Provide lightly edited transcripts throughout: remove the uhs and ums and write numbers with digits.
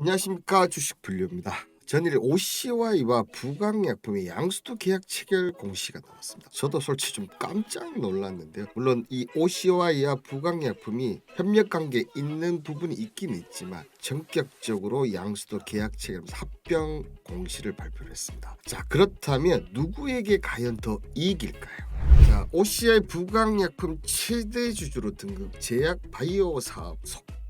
안녕하십니까, 주식불류입니다. 전일 OCY와 부강약품의 양수도 계약 체결 공시가 나왔습니다. 저도 솔직히 좀 깜짝 놀랐는데요. 물론 이 OCY와 부강약품이 협력관계에 있는 부분이 있긴 있지만 전격적으로 양수도 계약 체결하면서 합병 공시를 발표를 했습니다. 자, 그렇다면 누구에게 과연 더 이익일까요? 자, OCI 부강약품 최대 주주로 등극 제약 바이오 사업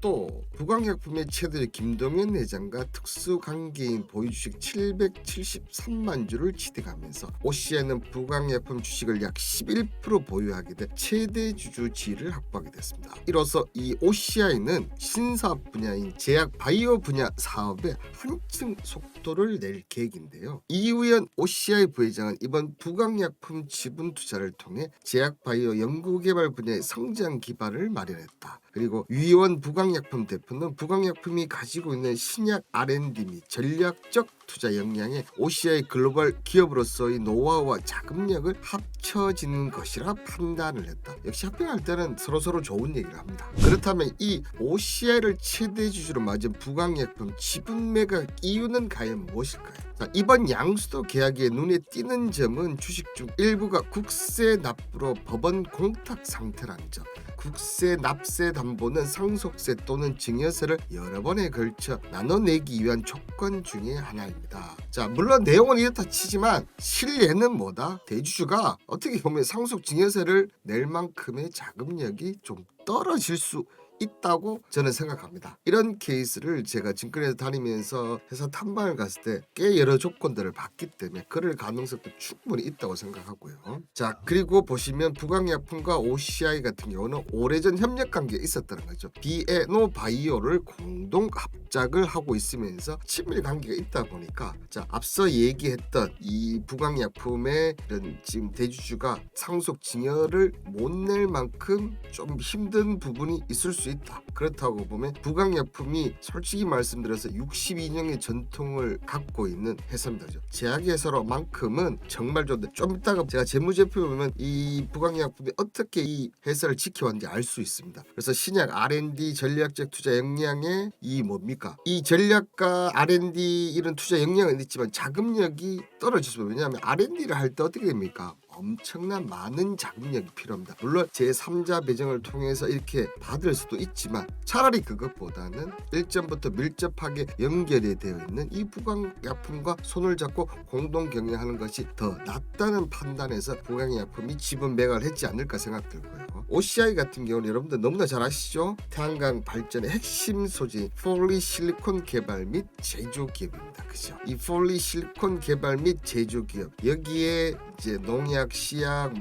또 부강약품의 최대 김동현 회장과 특수관계인 보유주식 773만 주를 취득하면서 OCI는 부강약품 주식을 약 11% 보유하게 돼 최대 주주 지위를 확보하게 됐습니다. 이로써 이 OCI는 신사업 분야인 제약 바이오 분야 사업에 한층 속도를 낼 계획인데요. 이우현 OCI 부회장은 이번 부강약품 지분 투자를 통해 제약 바이오 연구개발 분야의 성장 기반을 마련했다. 그리고 유희원 부강약품 대표는 부강약품이 가지고 있는 신약 R&D 및 전략적 투자 역량에 OCI 글로벌 기업으로서의 노하우와 자금력을 합쳐지는 것이라 판단을 했다. 역시 합병할 때는 서로 좋은 얘기를 합니다. 그렇다면 이 OCI를 최대 주주로 맞은 부강약품 지분 매각 이유는 과연 무엇일까요? 자, 이번 양수도 계약에 눈에 띄는 점은 주식 중 일부가 국세 납부로 법원 공탁 상태라는 점. 국세 납세 담보는 상속세 또는 증여세를 여러 번에 걸쳐 나눠내기 위한 조건 중에 하나입니다. 자, 물론 내용은 이렇다 치지만 실례는 뭐다? 대주주가 어떻게 보면 상속 증여세를 낼 만큼의 자금력이 좀 떨어질 수 있다고 저는 생각합니다. 이런 케이스를 제가 증권회사 다니면서 회사 탐방을 갔을 때 꽤 여러 조건들을 봤기 때문에 그럴 가능성도 충분히 있다고 생각하고요. 자, 그리고 보시면 부강약품과 OCI 같은 경우는 오래전 협력관계가 있었다는 거죠. 비에노 바이오를 공동 합작을 하고 있으면서 친밀 관계가 있다 보니까, 자, 앞서 얘기했던 이 부강약품의 이런 지금 대주주가 상속 증여를 못 낼 만큼 좀 힘든 부분이 있을 수 있다. 그렇다고 보면 부강약품이 솔직히 말씀드려서 62년의 전통을 갖고 있는 회사입니다. 제약회사로만큼은 정말 좀 이따가 제가 재무제표 보면 이 부강약품이 어떻게 이 회사를 지켜왔는지 알 수 있습니다. 그래서 신약 R&D 전략적 투자 역량에 이 뭡니까? 이 전략과 R&D 이런 투자 역량은 있지만 자금력이 떨어질 수 있어요. 왜냐하면 R&D를 할 때 어떻게 됩니까? 엄청난 많은 자금력이 필요합니다. 물론 제3자 배정을 통해서 이렇게 받을 수도 있지만 차라리 그것보다는 일전부터 밀접하게 연결이 되어 있는 이 부강약품과 손을 잡고 공동 경영하는 것이 더 낫다는 판단에서 부강약품이 지분 매각을 했지 않을까 생각 들고요. OCI 같은 경우는 여러분들 너무나 잘 아시죠? 태양광 발전의 핵심 소재인 폴리실리콘 개발 및 제조 기업입니다. 그죠? 이 폴리실리콘 개발 및 제조 기업, 여기에 이제 농약, 시약,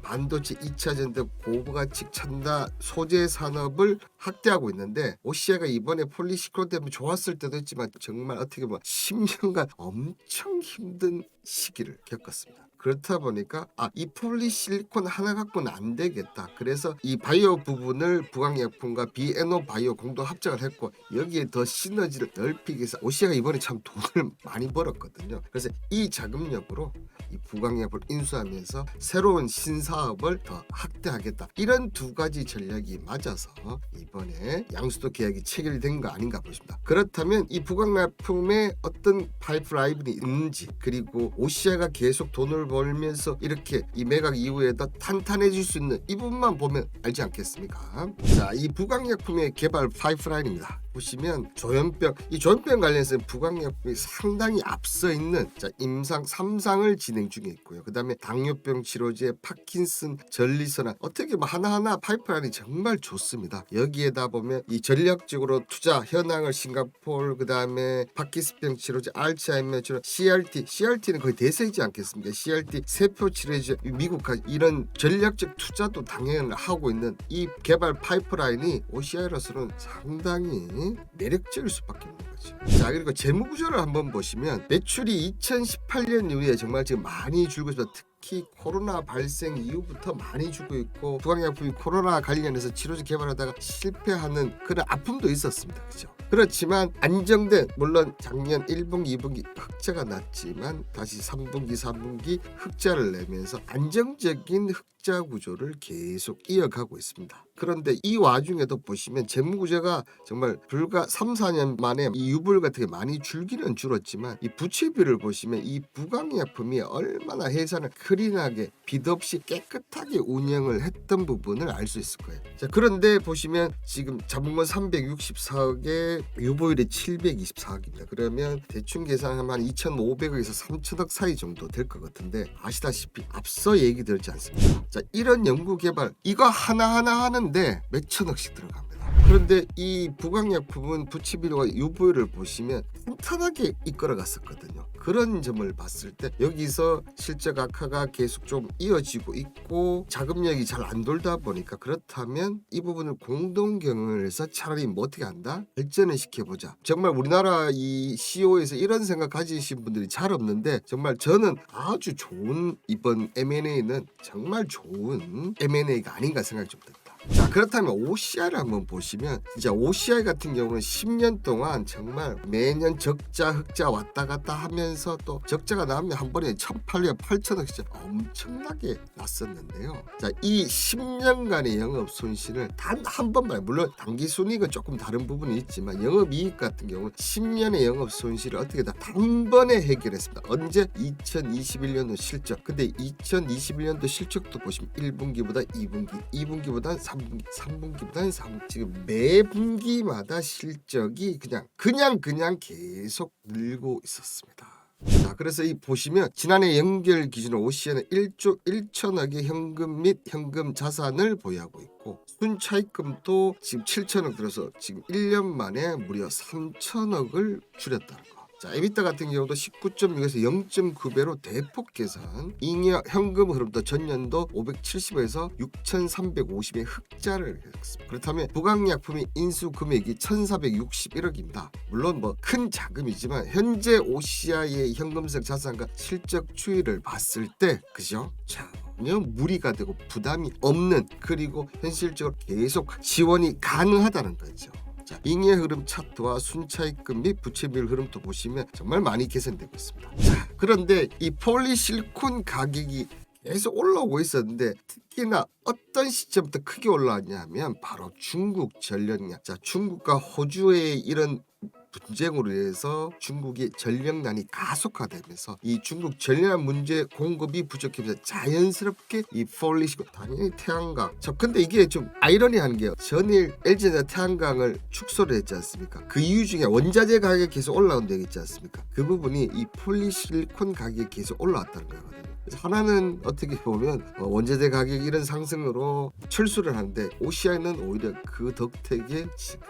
반도체 2차전 등 고가치 첨단 소재 산업을 확대하고 있는데, OCI가 이번에 폴리실리콘 때문에 좋았을 때도 있지만 정말 어떻게 보면 10년간 엄청 힘든 시기를 겪었습니다. 그렇다 보니까 이 폴리실리콘 하나 갖고는 안 되겠다. 그래서 이 바이오 부분을 부강약품과 비에노 바이오 공동 합작을 했고, 여기에 더 시너지를 넓히기 위해서 OCI가 이번에 참 돈을 많이 벌었거든요. 그래서 이 자금력으로 이 부강약품을 인수하면서 새로운 신사업을 더 확대하겠다. 이런 두 가지 전략이 맞아서 이번에 양수도 계약이 체결된 거 아닌가 보십니다. 그렇다면 이 부강약품에 어떤 파이프라인이 있는지, 그리고 OCI가 계속 돈을 벌면서 이렇게 이 매각 이후에 더 탄탄해질 수 있는 이 부분만 보면 알지 않겠습니까? 자, 이 부강약품의 개발 파이프라인입니다. 보시면 조현병, 이 조현병 관련해서 부강약품이 상당히 앞서 있는, 자, 임상 3상을 진행 중에 있고요. 그 다음에 당뇨병 치료제, 파킨슨, 전리선암, 어떻게 보면 하나하나 파이프라인이 정말 좋습니다. 여기에다 보면 이 전략적으로 투자 현황을 싱가포르, 그 다음에 파킨슨병 치료제, 알츠하이머 치료, CRT는 거의 대세이지 않겠습니까? CRT 세포 치료제, 미국까지 이런 전략적 투자도 당연히 하고 있는 이 개발 파이프라인이 OCI로서는 상당히 매력적일 수밖에 없는 거죠. 자, 그리고 재무 구조를 한번 보시면 매출이 2018년 이후에 정말 지금 많이 줄고 있습니다. 특히 코로나 발생 이후부터 많이 주고 있고, 부강약품이 코로나 관련해서 치료제 개발하다가 실패하는 그런 아픔도 있었습니다. 그렇죠? 그렇지만 안정된, 물론 작년 1분기, 2분기 흑자가 났지만 다시 3분기, 4분기 흑자를 내면서 안정적인 흑자 구조를 계속 이어가고 있습니다. 그런데 이 와중에도 보시면 재무구조가 정말 불과 3-4년 만에 이 유불 같은 게 많이 줄기는 줄었지만 이 부채비를 보시면 이 부강약품이 얼마나 회사를 클린하게 빚 없이 깨끗하게 운영을 했던 부분을 알 수 있을 거예요. 자, 그런데 보시면 지금 자본금 364억에 유보율이 724억입니다. 그러면 대충 계산하면 한 2,500억에서 3,000억 사이 정도 될 것 같은데 아시다시피 앞서 얘기 들었지 않습니까? 자, 이런 연구개발 이거 하나하나 하는데 몇천억씩 들어갑니다. 그런데 이 부강약품은 부채비율과 유보율을 보시면 탄탄하게 이끌어갔었거든요. 그런 점을 봤을 때 여기서 실적 악화가 계속 좀 이어지고 있고 자금력이 잘 안 돌다 보니까 그렇다면 이 부분을 공동 경영을 해서 차라리 뭐 어떻게 한다? 발전을 시켜보자. 정말 우리나라 이 CEO에서 이런 생각 가지신 분들이 잘 없는데 정말 저는 아주 좋은 이번 M&A는 정말 좋은 M&A가 아닌가 생각이 좀 듭니다. 자, 그렇다면 OCI를 한번 보시면 진짜 OCI 같은 경우는 10년 동안 정말 매년 적자 흑자 왔다 갔다 하면서 또 적자가 나면 한 번에 1,800억 8천억 진짜 엄청나게 났었는데요. 자, 이 10년간의 영업 손실을 단 한 번만, 물론 당기 순이익은 조금 다른 부분이 있지만 영업 이익 같은 경우는 10년의 영업 손실을 어떻게 다 단번에 해결했습니다. 언제? 2021년도 실적. 근데 2021년도 실적도 보시면 1분기보다 2분기, 2분기보다 3분기, 3분기보다는 3분기, 지금 매 분기마다 실적이 그냥 계속 늘고 있었습니다. 자, 그래서 이 보시면 지난해 연결 기준으로 OCI는 1조 1천억의 현금 및 현금 자산을 보유하고 있고 순차입금도 지금 7천억 들어서 지금 1년 만에 무려 3천억을 줄였다는 거. 자, 에비타 같은 경우도 19.6에서 0.9배로 대폭 개선. 잉여 현금 흐름도 전년도 570에서 6,350의 흑자를 했습니다. 그렇다면 부강약품의 인수 금액이 1,461억입니다. 물론 뭐 큰 자금이지만 현재 OCI의 현금성 자산과 실적 추이를 봤을 때 그죠? 전혀 무리가 되고 부담이 없는, 그리고 현실적으로 계속 지원이 가능하다는 거죠. 자, 잉여 흐름 차트와 순차입금 및 부채비율 흐름도 보시면 정말 많이 개선되고 있습니다. 자, 그런데 이 폴리실리콘 가격이 계속 올라오고 있었는데 특히나 어떤 시점부터 크게 올라왔냐면 바로 중국 전력량. 자, 중국과 호주의 이런 분쟁으로 인해서 중국의 전력난이 가속화되면서 이 중국 전력 문제 공급이 부족해서 자연스럽게 이 폴리시고 당연히 태양광. 저 근데 이게 좀 아이러니한 게요. 전일 LG전자 태양광을 축소를 했지 않습니까? 그 이유 중에 원자재 가격이 계속 올라온다고 했지 않습니까? 그 부분이 이 폴리실리콘 가격이 계속 올라왔다는 거거든요. 하나는 어떻게 보면 원자재 가격 이런 상승으로 철수를 하는데 OCI는 오히려 그 덕택에 지금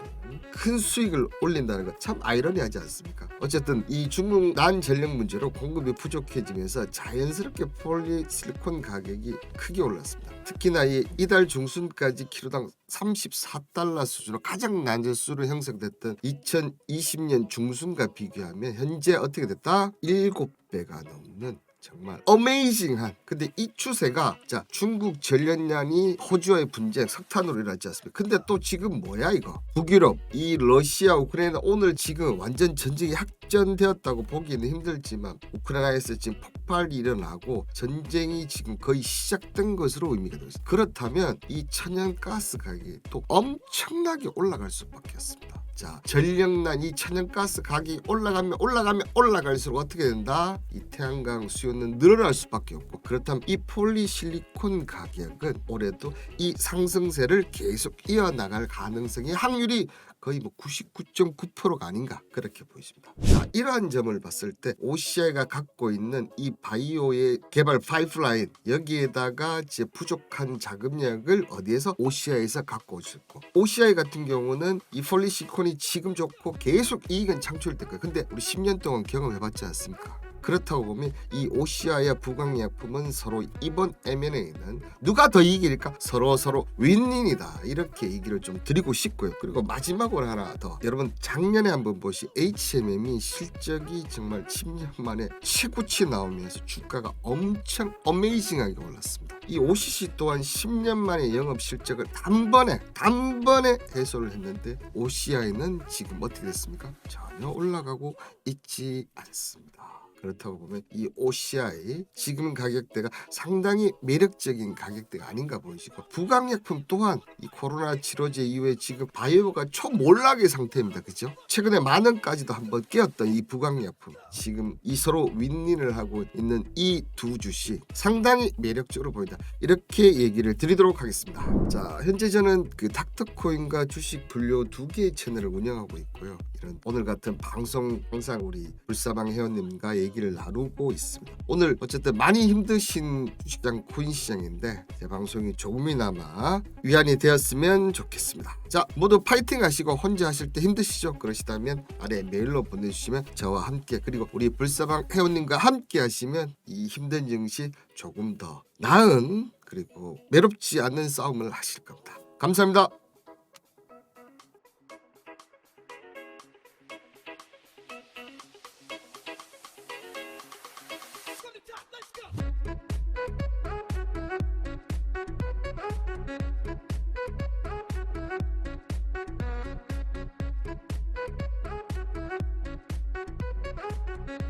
큰 수익을 올린다는 것 참 아이러니하지 않습니까? 어쨌든 이 중국 난전력 문제로 공급이 부족해지면서 자연스럽게 폴리실리콘 가격이 크게 올랐습니다. 특히나 이달 중순까지 키로당 34달러 수준으로 가장 낮은 수준으로 형성됐던 2020년 중순과 비교하면 현재 어떻게 됐다? 7배가 넘는 정말 어메이징한. 근데 이 추세가 자 중국 전력난이 호주와의 분쟁 석탄으로 일어났지 않습니까? 근데 또 지금 뭐야 이거? 북유럽, 이 러시아, 우크라이나 오늘 지금 완전 전쟁이 확전되었다고 보기는 힘들지만 우크라이나에서 지금 폭발이 일어나고 전쟁이 지금 거의 시작된 것으로 의미가 되고 있습니다. 그렇다면 이 천연가스 가격이 또 엄청나게 올라갈 수밖에 없습니다. 자, 전력난 이 천연가스 가격이 올라갈수록 어떻게 된다? 이 태양광 수요는 늘어날 수밖에 없고, 그렇다면 이 폴리실리콘 가격은 올해도 이 상승세를 계속 이어나갈 가능성이 확률이 거의 99.9%가 아닌가 그렇게 보입니다. 자, 이러한 점을 봤을 때 OCI가 갖고 있는 이 바이오의 개발 파이프라인, 여기에다가 이제 부족한 자금력을 어디에서 OCI에서 갖고 올 수 있고, OCI 같은 경우는 이 폴리실리콘이 지금 좋고 계속 이익은 창출될 거예요. 근데 우리 10년 동안 경험해봤지 않습니까? 그렇다고 보면 이 OCI와 부강약품은 서로 이번 M&A는 누가 더 이길까? 서로 윈윈이다, 이렇게 얘기를 좀 드리고 싶고요. 그리고 마지막으로 하나 더, 여러분 작년에 한번 보시 HMM이 실적이 정말 10년 만에 최고치 나오면서 주가가 엄청 어메이징하게 올랐습니다. 이 OCC 또한 10년 만에 영업 실적을 단번에 해소를 했는데 OCI는 지금 어떻게 됐습니까? 전혀 올라가고 있지 않습니다. 그렇다고 보면 이 OCI 지금 가격대가 상당히 매력적인 가격대가 아닌가 보이시고, 부강약품 또한 이 코로나 치료제 이후에 지금 바이오가 초몰락의 상태입니다. 그죠? 최근에 만 원까지도 한번 깨었던 이 부강약품, 지금 이 서로 윈윈을 하고 있는 이 두 주식 상당히 매력적으로 보인다, 이렇게 얘기를 드리도록 하겠습니다. 자, 현재 저는 그 닥터코인과 주식 분류 두 개의 채널을 운영하고 있고요. 이런 오늘 같은 방송 항상 우리 불사방 회원님과 얘기를 나누고 있습니다. 오늘 어쨌든 많이 힘드신 주식장 코인 시장인데 제 방송이 조금이나마 위안이 되었으면 좋겠습니다. 자, 모두 파이팅 하시고, 혼자 하실 때 힘드시죠? 그러시다면 아래 메일로 보내주시면 저와 함께, 그리고 우리 불사방 회원님과 함께 하시면 이 힘든 증시 조금 더 나은, 그리고 외롭지 않는 싸움을 하실 겁니다. 감사합니다.